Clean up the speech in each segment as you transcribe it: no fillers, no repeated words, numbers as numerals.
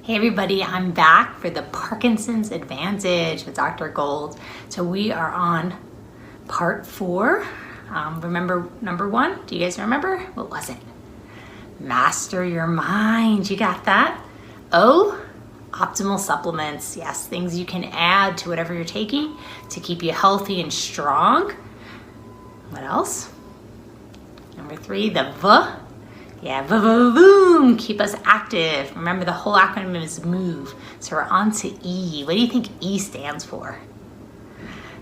Hey everybody, I'm back for the Parkinson's Advantage with Dr. Gold. So we are on part 4. Remember number 1? Do you guys remember? What was it? Master your mind. You got that? O, optimal supplements. Yes, things you can add to whatever you're taking to keep you healthy and strong. What else? Number 3, the V. Yeah, boom, keep us active. Remember, the whole acronym is MOVE. So we're on to E. What do you think E stands for?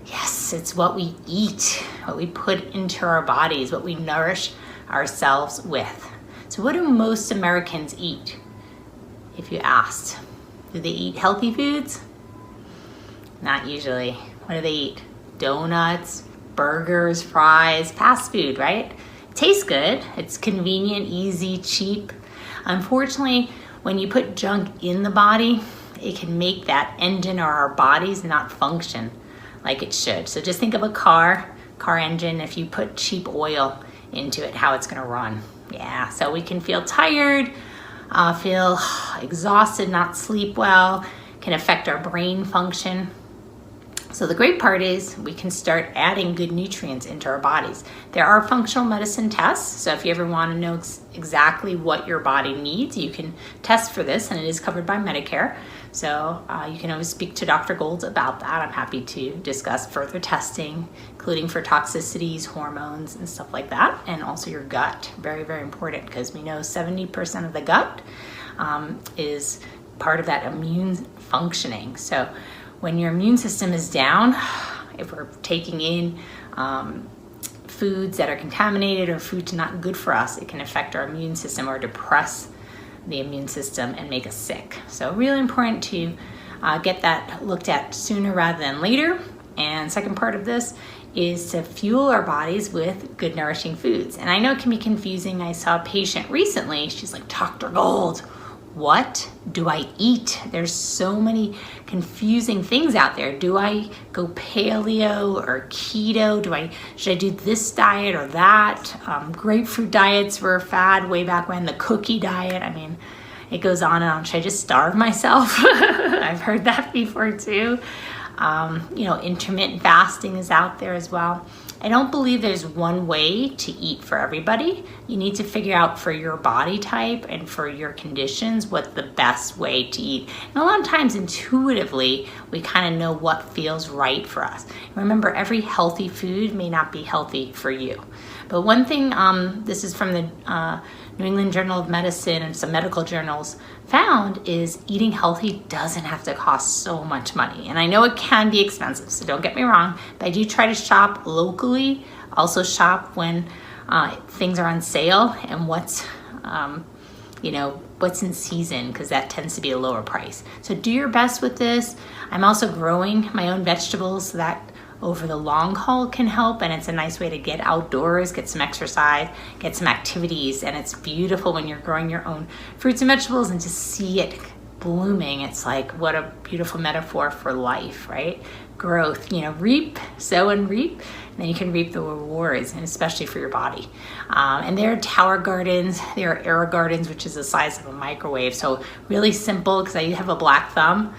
Yes, it's what we eat, what we put into our bodies, what we nourish ourselves with. So what do most Americans eat? If you asked, do they eat healthy foods? Not usually. What do they eat? Donuts, burgers, fries, fast food, right? Tastes good, it's convenient, easy, cheap. Unfortunately, when you put junk in the body, it can make that engine or our bodies not function like it should. So just think of a car engine. If you put cheap oil into it, how it's gonna run. Yeah, so we can feel tired, feel exhausted, not sleep well, can affect our brain function. So the great part is we can start adding good nutrients into our bodies. There are functional medicine tests. So if you ever want to know exactly what your body needs, you can test for this, and it is covered by Medicare. So you can always speak to Dr. Gold about that. I'm happy to discuss further testing, including for toxicities, hormones, and stuff like that. And also your gut, very, very important, because we know 70% of the gut is part of that immune functioning. So when your immune system is down, if we're taking in foods that are contaminated or foods not good for us, it can affect our immune system or depress the immune system and make us sick. So really important to get that looked at sooner rather than later. And second part of this is to fuel our bodies with good nourishing foods. And I know it can be confusing. I saw a patient recently, she's like, Dr. Gold, what do I eat? There's so many confusing things out there. Do I go paleo or keto? Should I do this diet or that? Grapefruit diets were a fad way back when, the cookie diet. I mean, it goes on and on. Should I just starve myself? I've heard that before too. Intermittent fasting is out there as well. I don't believe there's one way to eat for everybody. You need to figure out for your body type and for your conditions what the best way to eat. And a lot of times intuitively, we kind of know what feels right for us. Remember, every healthy food may not be healthy for you. But one thing, this is from the New England Journal of Medicine and some medical journals, found is eating healthy doesn't have to cost so much money. And I know it can be expensive, so don't get me wrong, but I do try to shop locally, also shop when things are on sale and what's in season, because that tends to be a lower price. So do your best with this. I'm also growing my own vegetables, so that over the long haul can help, and it's a nice way to get outdoors, get some exercise, get some activities, and it's beautiful when you're growing your own fruits and vegetables and just see it blooming. It's like, what a beautiful metaphor for life, right? Growth, reap, sow and reap, and then you can reap the rewards, and especially for your body. And there are tower gardens, there are air gardens, which is the size of a microwave. So really simple, because I have a black thumb.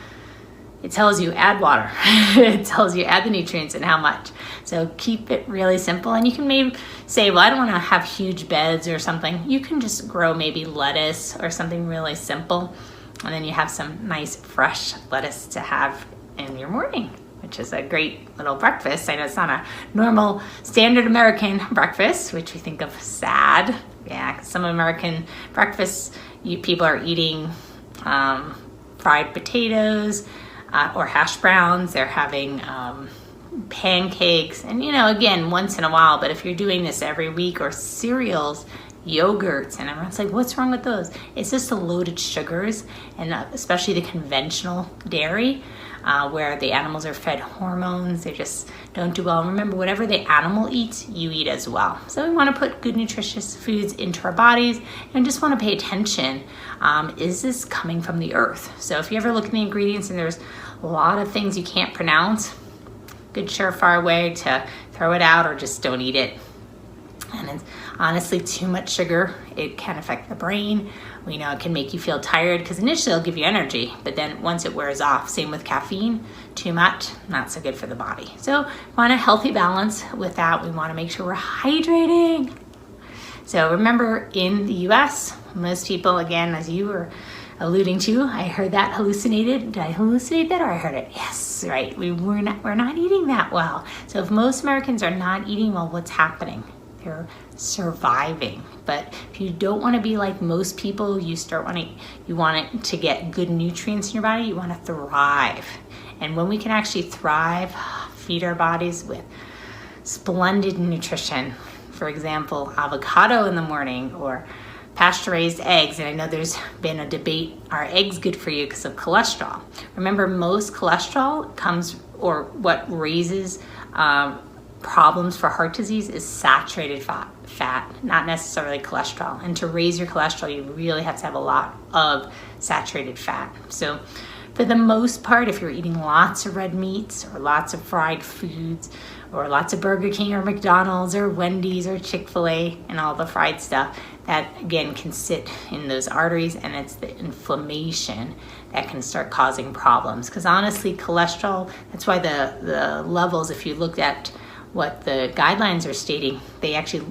It tells you add water. It tells you add the nutrients and how much. So keep it really simple. And you can maybe say, well, I don't want to have huge beds or something. You can just grow maybe lettuce or something really simple. And then you have some nice fresh lettuce to have in your morning, which is a great little breakfast. I know it's not a normal standard American breakfast, which we think of sad. Yeah, 'cause some American breakfasts, people are eating fried potatoes, or hash browns. They're having pancakes, and again, once in a while. But if you're doing this every week, or cereals, yogurts, and everyone's like, what's wrong with those? It's just the loaded sugars, and especially the conventional dairy, where the animals are fed hormones. They just don't do well. Remember, whatever the animal eats, you eat as well. So we want to put good nutritious foods into our bodies, and just want to pay attention. Is this coming from the earth? So if you ever look at the ingredients and there's a lot of things you can't pronounce, good surefire way to throw it out or just don't eat it. And And honestly, too much sugar, it can affect the brain. We know it can make you feel tired because initially it'll give you energy, but then once it wears off, same with caffeine, too much, not so good for the body. So we want a healthy balance with that. We want to make sure we're hydrating. So remember, in the US, most people, again, as you were alluding to, I heard that hallucinated. Did I hallucinate that, or I heard it? Yes, right. We're not eating that well. So if most Americans are not eating well, what's happening? They're surviving. But if you don't want to be like most people, you want it to get good nutrients in your body. You want to thrive. And when we can actually thrive, feed our bodies with splendid nutrition, for example, avocado in the morning or pasture-raised eggs. And I know there's been a debate, are eggs good for you because of cholesterol? Remember, most cholesterol comes, or what raises problems for heart disease is saturated fat, not necessarily cholesterol. And to raise your cholesterol, you really have to have a lot of saturated fat. So for the most part, if you're eating lots of red meats or lots of fried foods or lots of Burger King or McDonald's or Wendy's or Chick-fil-A and all the fried stuff, that again can sit in those arteries, and it's the inflammation that can start causing problems. Because honestly, cholesterol, that's why the levels, if you looked at what the guidelines are stating, they actually,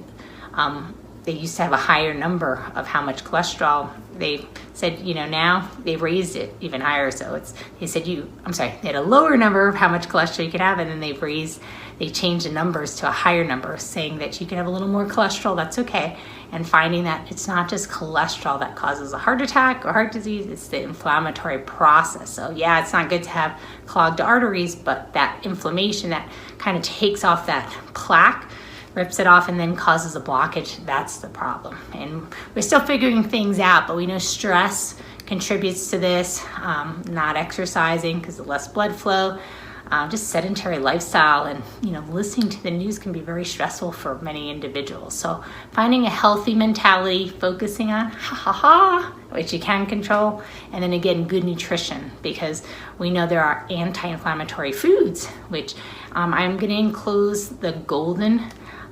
they used to have a higher number of how much cholesterol. They said, now they've raised it even higher. So they had a lower number of how much cholesterol you could have, and then they changed the numbers to a higher number, saying that you can have a little more cholesterol, that's okay. And finding that it's not just cholesterol that causes a heart attack or heart disease, it's the inflammatory process. So yeah, it's not good to have clogged arteries, but that inflammation that kind of takes off that plaque, rips it off, and then causes a blockage, that's the problem. And we're still figuring things out, but we know stress contributes to this, not exercising because of less blood flow, just sedentary lifestyle, and listening to the news can be very stressful for many individuals. So finding a healthy mentality, focusing on which you can control, and then again, good nutrition, because we know there are anti-inflammatory foods, which I'm going to enclose the golden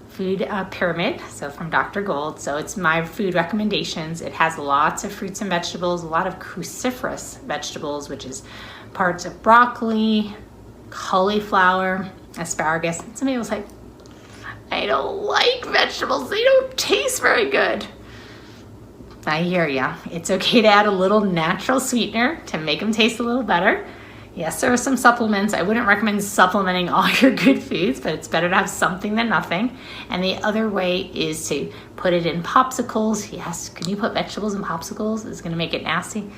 food pyramid, so from Dr. Gold. So it's my food recommendations. It has lots of fruits and vegetables, a lot of cruciferous vegetables, which is parts of broccoli, cauliflower, asparagus. And somebody was like, I don't like vegetables, they don't taste very good. I hear ya. It's okay to add a little natural sweetener to make them taste a little better. Yes, there are some supplements. I wouldn't recommend supplementing all your good foods, but it's better to have something than nothing. And the other way is to put it in popsicles. Yes, can you put vegetables in popsicles? It's gonna make it nasty.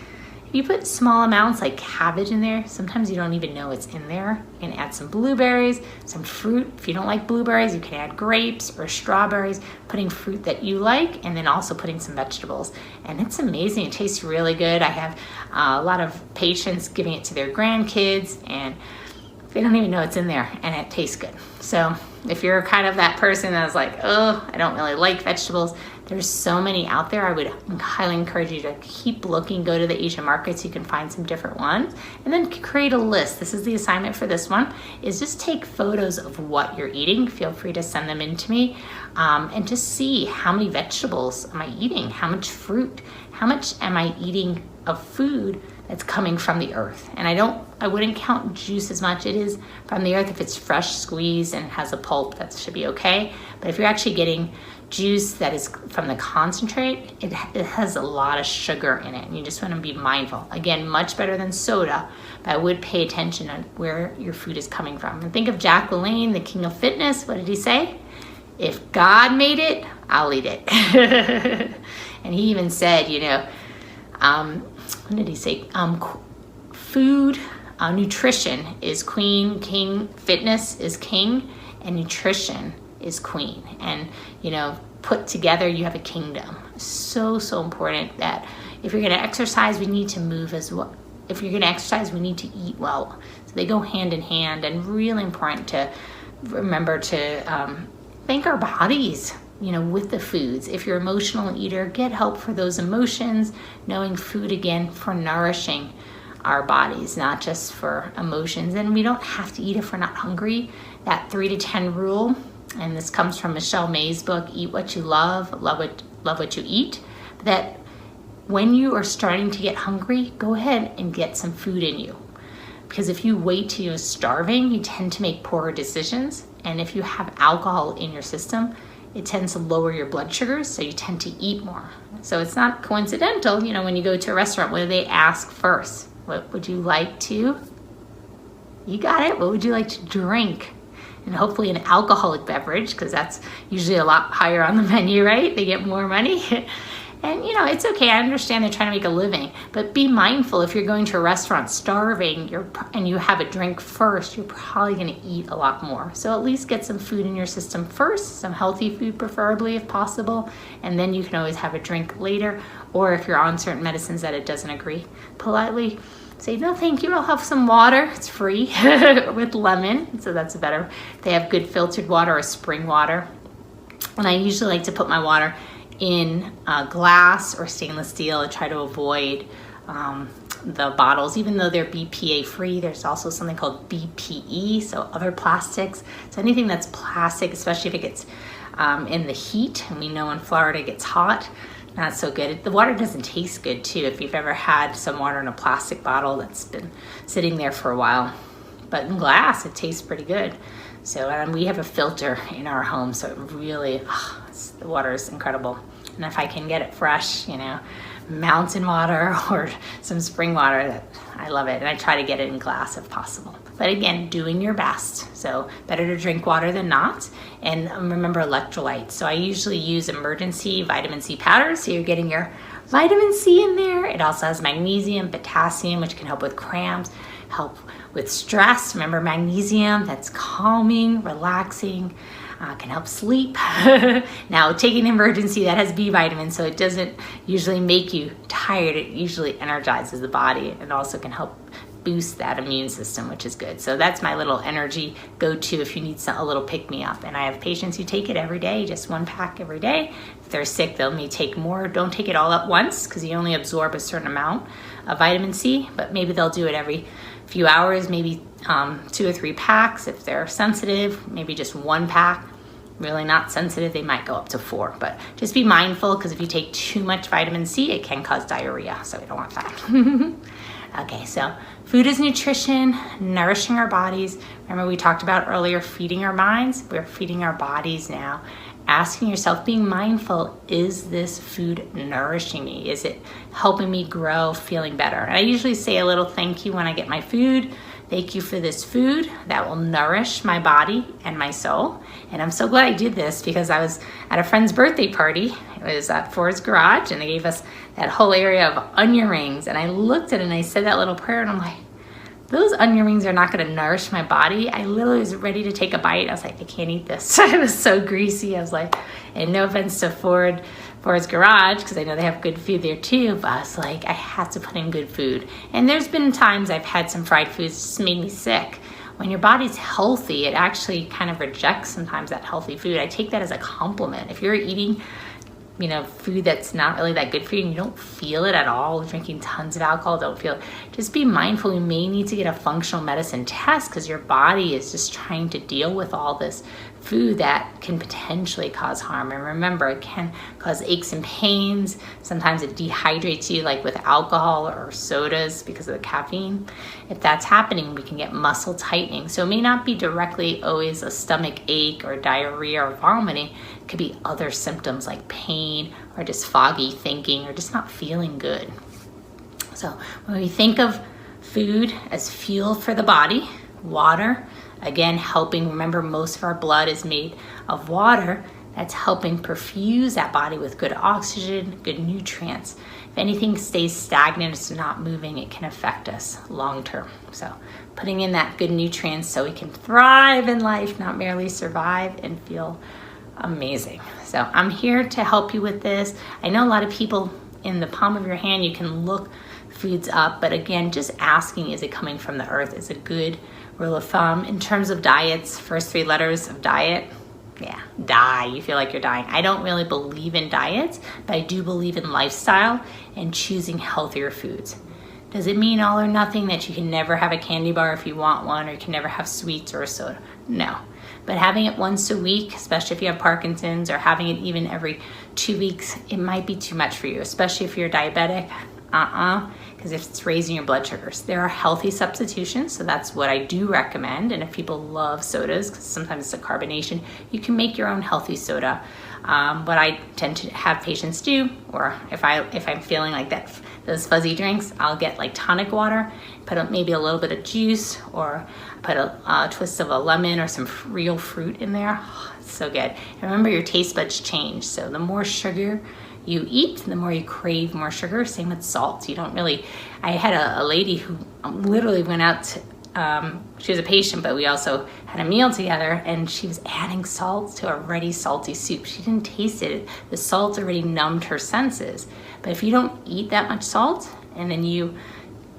If you put small amounts like cabbage in there, sometimes you don't even know it's in there. You can add some blueberries, some fruit. If you don't like blueberries, you can add grapes or strawberries, putting fruit that you like, and then also putting some vegetables. And it's amazing, it tastes really good. I have a lot of patients giving it to their grandkids, and they don't even know it's in there, and it tastes good. So if you're kind of that person that's like, oh, I don't really like vegetables, there's so many out there. I would highly encourage you to keep looking, go to the Asian markets, you can find some different ones, and then create a list. This is the assignment for this one, is just take photos of what you're eating. Feel free to send them in to me, and just see how many vegetables am I eating, how much fruit, how much am I eating of food that's coming from the earth. And I wouldn't count juice as much. It is from the earth. If it's fresh squeezed and has a pulp, that should be okay. But if you're actually getting juice that is from the concentrate, it has a lot of sugar in it, and you just want to be mindful. Again, much better than soda, but I would pay attention on where your food is coming from. And think of Jack LaLanne, the king of fitness. What did he say? If God made it, I'll eat it. And he even said, what did he say? Food, nutrition is queen, king, fitness is king, and nutrition is queen. And put together, you have a kingdom. So important that if you're going to exercise, we need to move as well. If you're going to exercise, we need to eat well. So they go hand in hand, and really important to remember to thank our bodies, with the foods. If you're an emotional eater, get help for those emotions, knowing food, again, for nourishing our bodies, not just for emotions. And we don't have to eat if we're not hungry. That 3 to 10 rule, and this comes from Michelle May's book, Eat What You Love, Love What You Eat, that when you are starting to get hungry, go ahead and get some food in you. Because if you wait till you're starving, you tend to make poorer decisions. And if you have alcohol in your system, it tends to lower your blood sugars, so you tend to eat more. So it's not coincidental, when you go to a restaurant, what do they ask first? What would you like to? You got it. What would you like to drink? And hopefully an alcoholic beverage, because that's usually a lot higher on the menu, right? They get more money. And it's okay. I understand they're trying to make a living, but be mindful if you're going to a restaurant starving and you have a drink first, you're probably going to eat a lot more. So at least get some food in your system first, some healthy food preferably if possible, and then you can always have a drink later. Or if you're on certain medicines that it doesn't agree, politely say, no, thank you. I'll have some water. It's free with lemon. So that's better. They have good filtered water or spring water. And I usually like to put my water in glass or stainless steel. I try to avoid the bottles, even though they're BPA free. There's also something called BPE, so other plastics. So anything that's plastic, especially if it gets in the heat, and we know in Florida it gets hot, not so good. The water doesn't taste good too if you've ever had some water in a plastic bottle that's been sitting there for a while. But in glass, it tastes pretty good. So we have a filter in our home, so it really, the water is incredible. And if I can get it fresh, mountain water or some spring water, I love it. And I try to get it in glass if possible. But again, doing your best. So better to drink water than not. And remember electrolytes. So I usually use emergency vitamin C powder. So you're getting your vitamin C in there. It also has magnesium, potassium, which can help with cramps, help with stress. Remember magnesium, that's calming, relaxing, can help sleep. Now taking emergency, that has B vitamins, so it doesn't usually make you tired. It usually energizes the body and also can help boost that immune system, which is good. So that's my little energy go-to if you need a little pick-me-up. And I have patients who take it every day, just 1 pack every day. If they're sick, they'll may take more. Don't take it all at once because you only absorb a certain amount of vitamin C, but maybe they'll do it every few hours, maybe 2 or 3 packs. If they're sensitive, maybe just 1 pack. Really not sensitive, they might go up to 4. But just be mindful, because if you take too much vitamin C, it can cause diarrhea, so we don't want that. Okay, so food is nutrition, nourishing our bodies. Remember we talked about earlier feeding our minds? We're feeding our bodies now. Asking yourself, being mindful, is this food nourishing me? Is it helping me grow, feeling better? And I usually say a little thank you when I get my food. Thank you for this food that will nourish my body and my soul. And I'm so glad I did this, because I was at a friend's birthday party. It was at Ford's Garage, and they gave us that whole area of onion rings. And I looked at it and I said that little prayer, and I'm like, those onion rings are not going to nourish my body. I literally was ready to take a bite. I was like, I can't eat this. It was so greasy. I was like, and no offense to Ford's Garage, because I know they have good food there too, but I was like, I have to put in good food. And there's been times I've had some fried foods that just made me sick. When your body's healthy, it actually kind of rejects sometimes that healthy food. I take that as a compliment. If you're eating food that's not really that good for you and you don't feel it at all, drinking tons of alcohol, don't feel it, just be mindful. You may need to get a functional medicine test, because your body is just trying to deal with all this food that can potentially cause harm. And remember, it can cause aches and pains. Sometimes it dehydrates you, like with alcohol or sodas, because of the caffeine. If that's happening, we can get muscle tightening. So it may not be directly always a stomach ache or diarrhea or vomiting. It could be other symptoms like pain or just foggy thinking or just not feeling good. So when we think of food as fuel for the body, water, again, helping, remember most of our blood is made of water. That's helping perfuse that body with good oxygen, good nutrients. If anything stays stagnant, it's not moving, it can affect us long term. So putting in that good nutrients so we can thrive in life, not merely survive and feel amazing. So I'm here to help you with this. I know a lot of people, in the palm of your hand, you can look foods up, but again, just asking, is it coming from the earth, is a good rule of thumb. In terms of diets, first 3 letters of diet, die. You feel like you're dying. I don't really believe in diets, but I do believe in lifestyle and choosing healthier foods. Does it mean all or nothing, that you can never have a candy bar if you want one, or you can never have sweets or a soda? No. But having it once a week, especially if you have Parkinson's, or having it even every 2 weeks, it might be too much for you, especially if you're diabetic. Because if it's raising your blood sugars. There are healthy substitutions, so that's what I do recommend. And if people love sodas, because sometimes it's a carbonation, you can make your own healthy soda. What I tend to have patients do, or if I'm feeling like that, those fuzzy drinks, I'll get like tonic water, put maybe a little bit of juice, or put a twist of a lemon or some real fruit in there. Oh, it's so good. And remember, your taste buds change. So the more sugar you eat, the more you crave more sugar. Same with salt. You don't really, I had a lady who literally went out to, she was a patient, but we also had a meal together, and she was adding salt to a already salty soup. She didn't taste it. The salt already numbed her senses. But if you don't eat that much salt and then you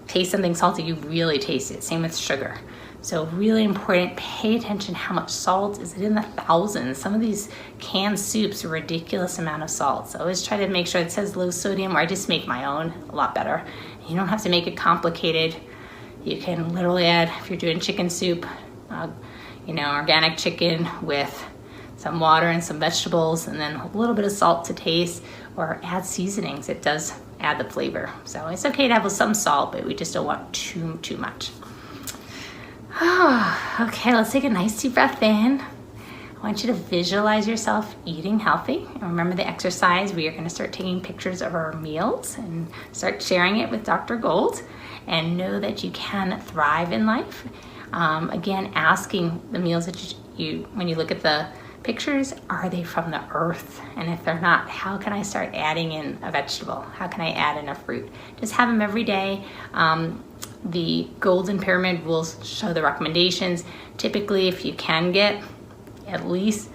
taste something salty, you really taste it. Same with sugar. So really important, pay attention how much salt. Is it in the thousands? Some of these canned soups are a ridiculous amount of salt. So always try to make sure it says low sodium, or I just make my own a lot better. You don't have to make it complicated. You can literally add, if you're doing chicken soup, organic chicken with some water and some vegetables, and then a little bit of salt to taste, or add seasonings. It does add the flavor. So it's okay to have some salt, but we just don't want too much. Okay, let's take a nice deep breath in. I want you to visualize yourself eating healthy. And remember the exercise. We are going to start taking pictures of our meals and start sharing it with Dr. Gold, and know that you can thrive in life. Again, asking the meals that you when you look at the pictures, are they from the earth? And if they're not, how can I start adding in a vegetable? How can I add in a fruit? Just have them every day. The golden pyramid will show the recommendations. Typically, if you can get at least,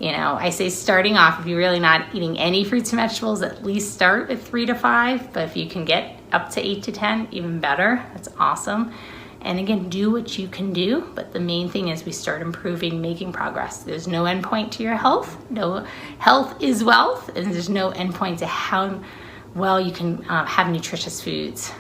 I say starting off, if you're really not eating any fruits and vegetables, at least start with 3 to 5. But if you can get up to 8 to 10, even better. That's awesome. And again, do what you can do. But the main thing is we start improving, making progress. There's no end point to your health. No, health is wealth, and there's no end point to how well you can have nutritious foods.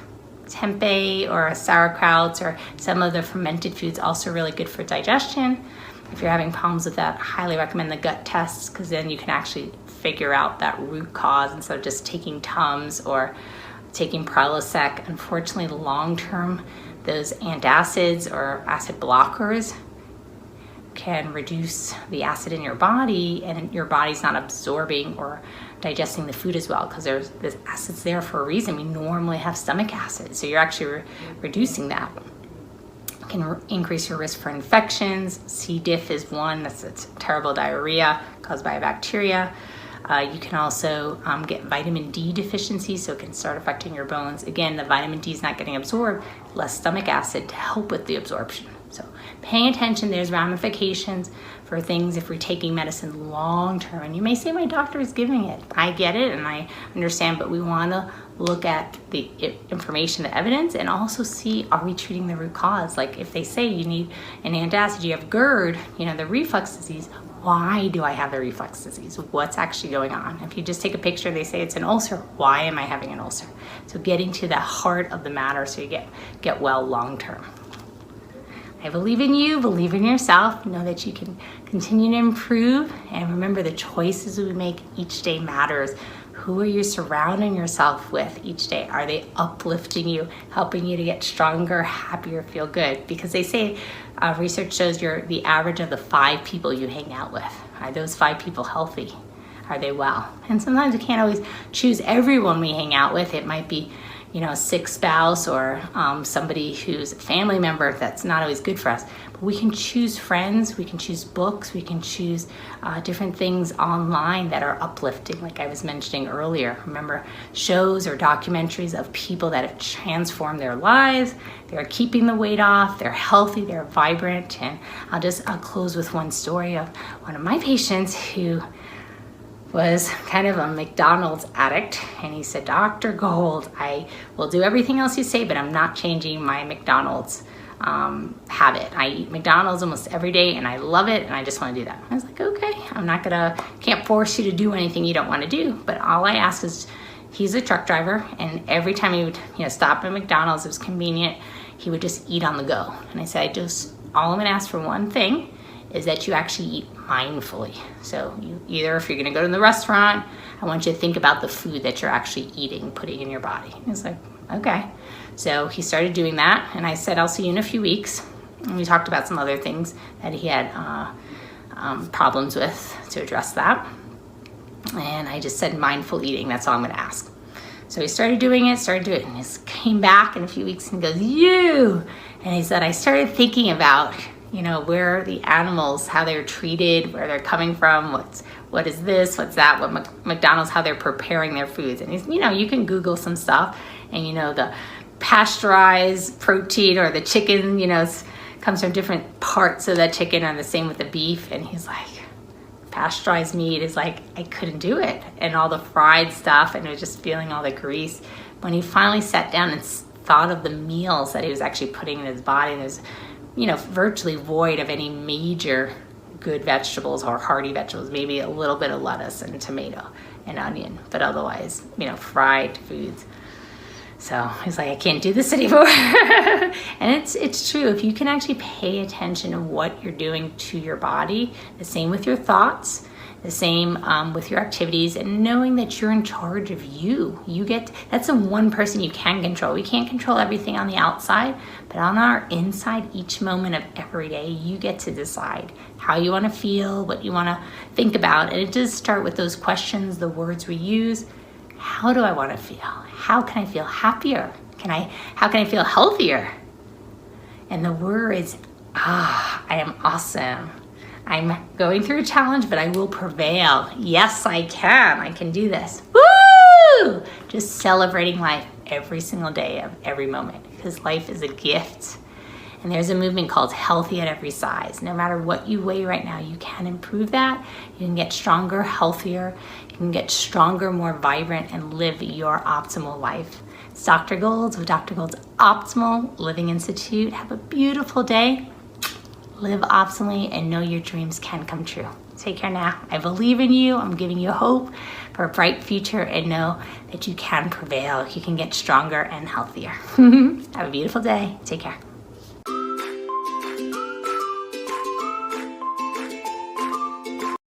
Tempeh or sauerkraut or some of the fermented foods also really good for digestion. If you're having problems with that, I highly recommend the gut tests, because then you can actually figure out that root cause instead of just taking Tums or taking Prilosec. Unfortunately, long-term, those antacids or acid blockers can reduce the acid in your body, and your body's not absorbing or digesting the food as well, because there's acids there for a reason. We normally have stomach acid, so you're actually reducing that. It can increase your risk for infections. C. diff is one. That's terrible diarrhea caused by a bacteria. You can also get vitamin D deficiency, so it can start affecting your bones. Again, the vitamin D is not getting absorbed, less stomach acid to help with the absorption. So paying attention, there's ramifications for things if we're taking medicine long term. And you may say, my doctor is giving it. I get it and I understand, but we want to look at the information, the evidence, and also see, are we treating the root cause? Like if they say you need an antacid, you have GERD, the reflux disease. Why do I have the reflux disease? What's actually going on? If you just take a picture, they say it's an ulcer. Why am I having an ulcer? So getting to the heart of the matter so you get well long term. I believe in you, believe in yourself, know that you can continue to improve, and remember the choices we make each day matters. Who are you surrounding yourself with each day? Are they uplifting you, helping you to get stronger, happier, feel good? Because they say research shows you're the average of the 5 people you hang out with. Are those 5 people healthy? Are they well? And sometimes we can't always choose everyone we hang out with. It might be a sick spouse or somebody who's a family member. That's not always good for us. But we can choose friends, we can choose books, we can choose different things online that are uplifting, like I was mentioning earlier. Remember shows or documentaries of people that have transformed their lives. They're keeping the weight off, they're healthy, they're vibrant. And I'll close with one story of one of my patients who was kind of a McDonald's addict, and he said, Dr. Gold, I will do everything else you say, but I'm not changing my McDonald's habit. I eat McDonald's almost every day and I love it and I just want to do that. I was like, okay, can't force you to do anything you don't want to do, but all I ask is, he's a truck driver, and every time he would stop at McDonald's, it was convenient, he would just eat on the go. And I said, all I'm gonna ask for one thing is that you actually eat mindfully. So you either, if you're gonna go to the restaurant, I want you to think about the food that you're actually eating, putting in your body. And it's like, okay. So he started doing that, and I said, I'll see you in a few weeks. And we talked about some other things that he had problems with to address that. And I just said mindful eating, that's all I'm gonna ask. So he started doing it, and he came back in a few weeks and goes, and he said, I started thinking about, where the animals, how they're treated, where they're coming from, what is this, what's that, what McDonald's, how they're preparing their foods. And he's, you can Google some stuff, and the pasteurized protein or the chicken, comes from different parts of that chicken, or the same with the beef. And he's like, pasteurized meat is like, I couldn't do it. And all the fried stuff, and it was just feeling all the grease. When he finally sat down and thought of the meals that he was actually putting in his body, and it was, virtually void of any major good vegetables or hearty vegetables, maybe a little bit of lettuce and tomato and onion, but otherwise, fried foods. So he's like, I can't do this anymore. And it's true. If you can actually pay attention to what you're doing to your body, the same with your thoughts, the same with your activities, and knowing that you're in charge of you. That's the one person you can control. We can't control everything on the outside, but on our inside, each moment of every day, you get to decide how you want to feel, what you want to think about. And it does start with those questions, the words we use. How do I want to feel? How can I feel happier? How can I feel healthier? And the words, I am awesome. I'm going through a challenge, but I will prevail. Yes, I can do this. Woo! Just celebrating life every single day of every moment, because life is a gift. And there's a movement called healthy at every size. No matter what you weigh right now, you can improve that. You can get stronger, healthier. You can get stronger, more vibrant, and live your optimal life. It's Dr. Golds with Dr. Golds Optimal Living Institute. Have a beautiful day. Live optimally and know your dreams can come true. Take care now. I believe in you. I'm giving you hope for a bright future, and know that you can prevail. You can get stronger and healthier. Have a beautiful day. Take care.